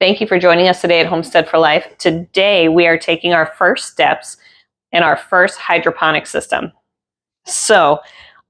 Thank you for joining us today at Homestead for Life. Today we are taking our first steps in our first hydroponic system. So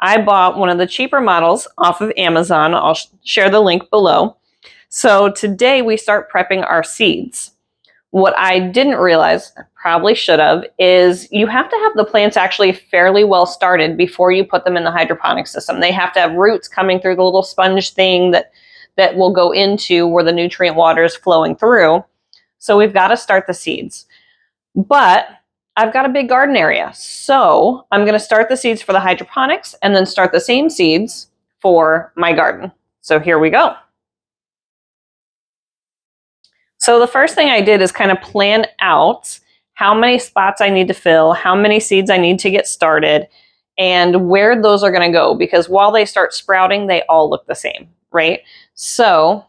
I bought one of the cheaper models off of Amazon. I'll share the link below. So today we start prepping our seeds. What I didn't realize, probably should have, is you have to have the plants actually fairly well started before you put them in the hydroponic system. They have to have roots coming through the little sponge thing that will go into where the nutrient water is flowing through. So we've got to start the seeds. But I've got a big garden area, so I'm going to start the seeds for the hydroponics and then start the same seeds for my garden. So here we go. So the first thing I did is kind of plan out how many spots I need to fill, how many seeds I need to get started, and where those are going to go, because while they start sprouting, they all look the same, right? So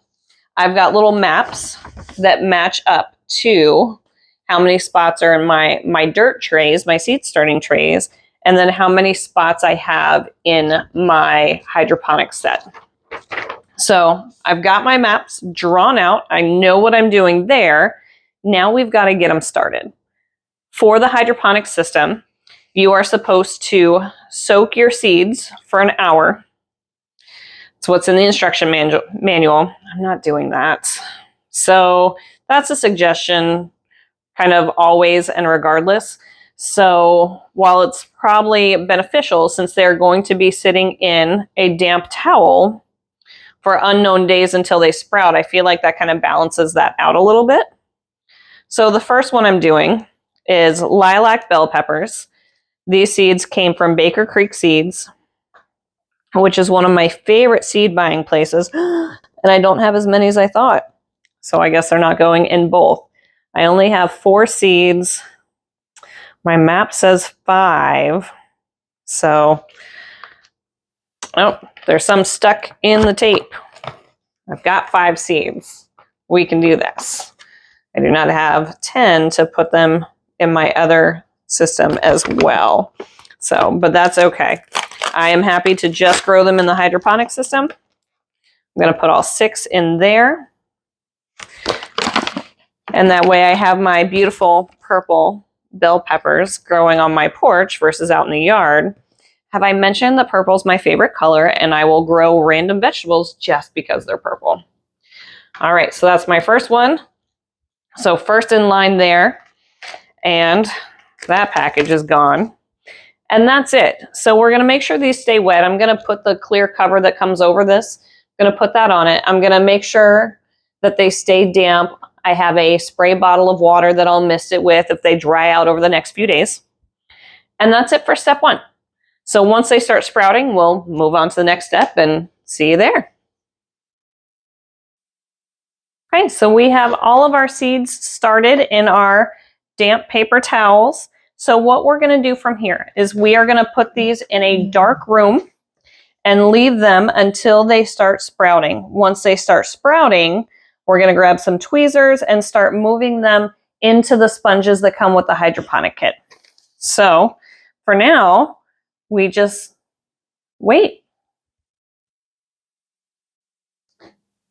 I've got little maps that match up to how many spots are in my dirt trays, my seed starting trays, and then how many spots I have in my hydroponic set. So I've got my maps drawn out. I know what I'm doing there. Now we've got to get them started. For the hydroponic system, you are supposed to soak your seeds for an hour. It's what's in the instruction manual. I'm not doing that. So that's a suggestion, kind of always and regardless. So while it's probably beneficial, since they're going to be sitting in a damp towel for unknown days until they sprout, I feel like that kind of balances that out a little bit. So the first one I'm doing is lilac bell peppers. These seeds came from Baker Creek Seeds, which is one of my favorite seed buying places. And I don't have as many as I thought. So I guess they're not going in both. I only have 4 seeds. My map says 5. So, oh, there's some stuck in the tape. I've got 5 seeds. We can do this. I do not have 10 to put them in my other system as well. So, but that's okay. I am happy to just grow them in the hydroponic system. I'm going to put all 6 in there. And that way I have my beautiful purple bell peppers growing on my porch versus out in the yard. Have I mentioned that purple is my favorite color, and I will grow random vegetables just because they're purple. All right, so that's my first one. So first in line there, and that package is gone. And that's it. So we're going to make sure these stay wet. I'm going to put the clear cover that comes over this. I'm going to put that on it. I'm going to make sure that they stay damp. I have a spray bottle of water that I'll mist it with if they dry out over the next few days. And that's it for step 1. So once they start sprouting, we'll move on to the next step and see you there. Okay, so we have all of our seeds started in our damp paper towels. So what we're going to do from here is we are going to put these in a dark room and leave them until they start sprouting. Once they start sprouting, we're going to grab some tweezers and start moving them into the sponges that come with the hydroponic kit. So for now, we just wait.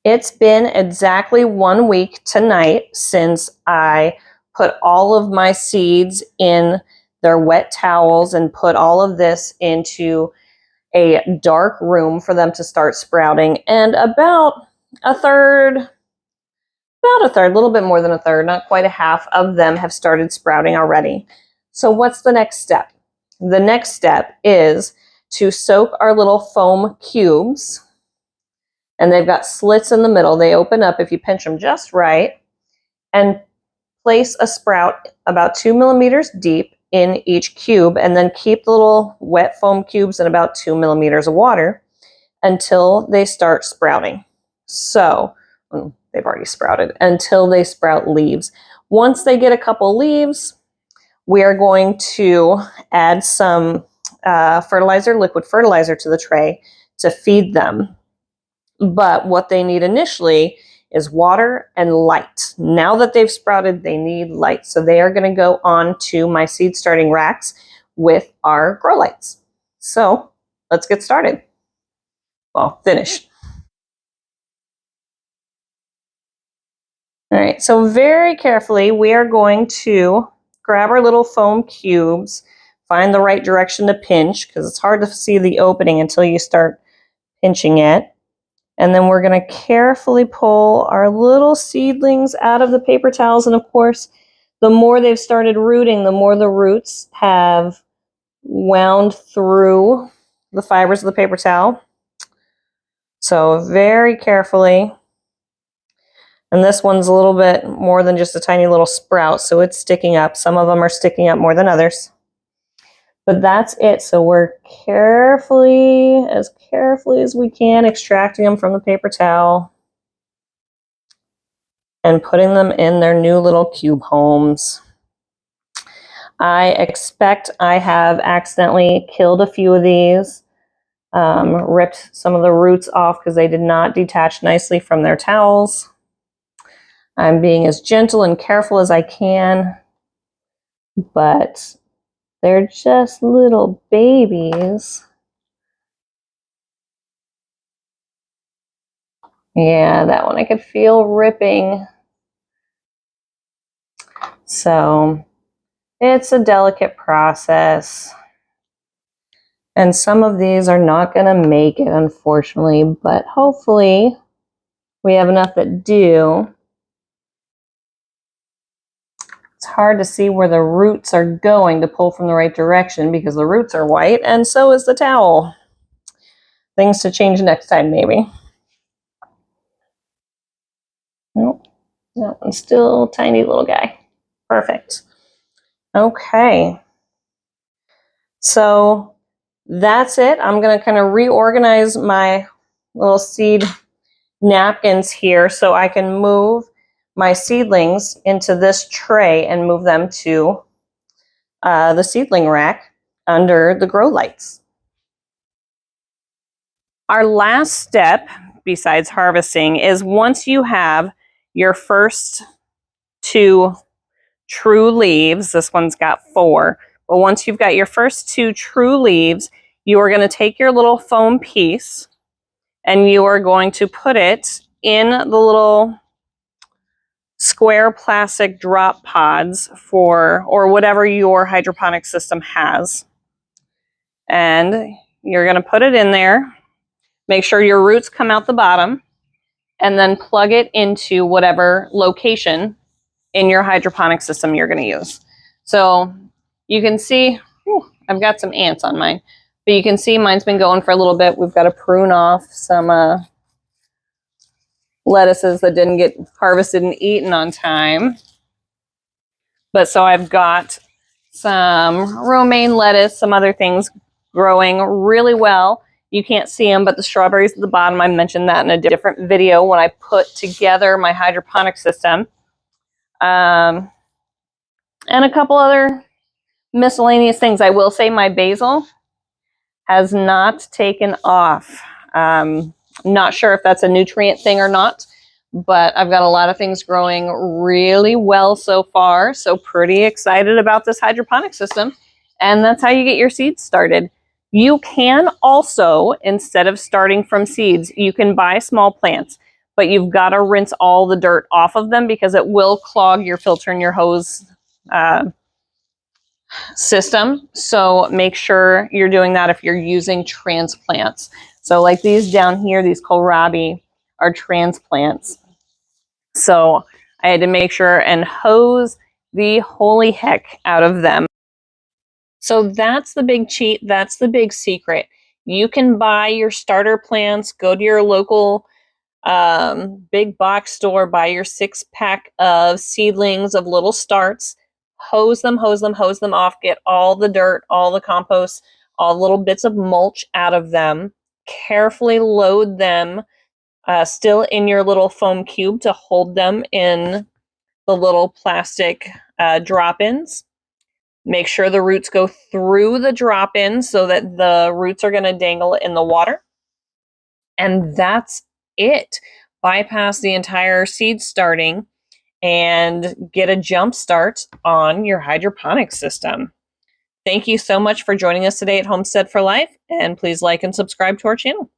It's been exactly 1 week tonight since I put all of my seeds in their wet towels and put all of this into a dark room for them to start sprouting. And about a third, a little bit more than a third, not quite a half of them have started sprouting already. So what's the next step? The next step is to soak our little foam cubes. And they've got slits in the middle. They open up if you pinch them just right. And place a sprout about 2 millimeters deep in each cube. And then keep the little wet foam cubes in about 2 millimeters of water until they start sprouting. So, they've already sprouted. Until they sprout leaves. Once they get a couple leaves, we are going to add some liquid fertilizer to the tray to feed them. But what they need initially is water and light. Now that they've sprouted, they need light. So they are going to go on to my seed starting racks with our grow lights. So let's get started. Well, finished. All right, so very carefully, we are going to grab our little foam cubes, find the right direction to pinch, because it's hard to see the opening until you start pinching it. And then we're going to carefully pull our little seedlings out of the paper towels. And of course, the more they've started rooting, the more the roots have wound through the fibers of the paper towel. So very carefully. And this one's a little bit more than just a tiny little sprout, so it's sticking up. Some of them are sticking up more than others. But that's it. So we're carefully as we can, extracting them from the paper towel and putting them in their new little cube homes. I expect I have accidentally killed a few of these, ripped some of the roots off because they did not detach nicely from their towels. I'm being as gentle and careful as I can, but they're just little babies. Yeah, that one I could feel ripping. So it's a delicate process. And some of these are not going to make it, unfortunately, but hopefully we have enough that do. It's hard to see where the roots are going to pull from the right direction because the roots are white and so is the towel. Things to change next time, maybe. Nope, that one's still a tiny little guy. Perfect. Okay. So that's it. I'm going to kind of reorganize my little seed napkins here so I can move my seedlings into this tray and move them to the seedling rack under the grow lights. Our last step, besides harvesting, is once you have your first 2 true leaves, this one's got 4, but once you've got your first 2 true leaves, you are going to take your little foam piece and you are going to put it in the little square plastic drop pods or whatever your hydroponic system has. And you're going to put it in there. Make sure your roots come out the bottom and then plug it into whatever location in your hydroponic system you're going to use. So you can see, I've got some ants on mine, but you can see mine's been going for a little bit. We've got to prune off some lettuces that didn't get harvested and eaten on time. But so I've got some romaine lettuce, some other things growing really well. You can't see them, but the strawberries at the bottom, I mentioned that in a different video when I put together my hydroponic system. And a couple other miscellaneous things. I will say my basil has not taken off. Not sure if that's a nutrient thing or not, but I've got a lot of things growing really well so far. So pretty excited about this hydroponic system. And that's how you get your seeds started. You can also, instead of starting from seeds, you can buy small plants, but you've got to rinse all the dirt off of them because it will clog your filter and your hose system. So make sure you're doing that if you're using transplants. So like these down here, these kohlrabi are transplants. So I had to make sure and hose the holy heck out of them. So that's the big cheat. That's the big secret. You can buy your starter plants, go to your local big box store, buy your 6-pack of seedlings of little starts, hose them off, get all the dirt, all the compost, all the little bits of mulch out of them, carefully load them still in your little foam cube to hold them in the little plastic drop-ins. Make sure the roots go through the drop-ins so that the roots are going to dangle in the water. And that's it. Bypass the entire seed starting and get a jump start on your hydroponic system. Thank you so much for joining us today at Homestead for Life, and please like and subscribe to our channel.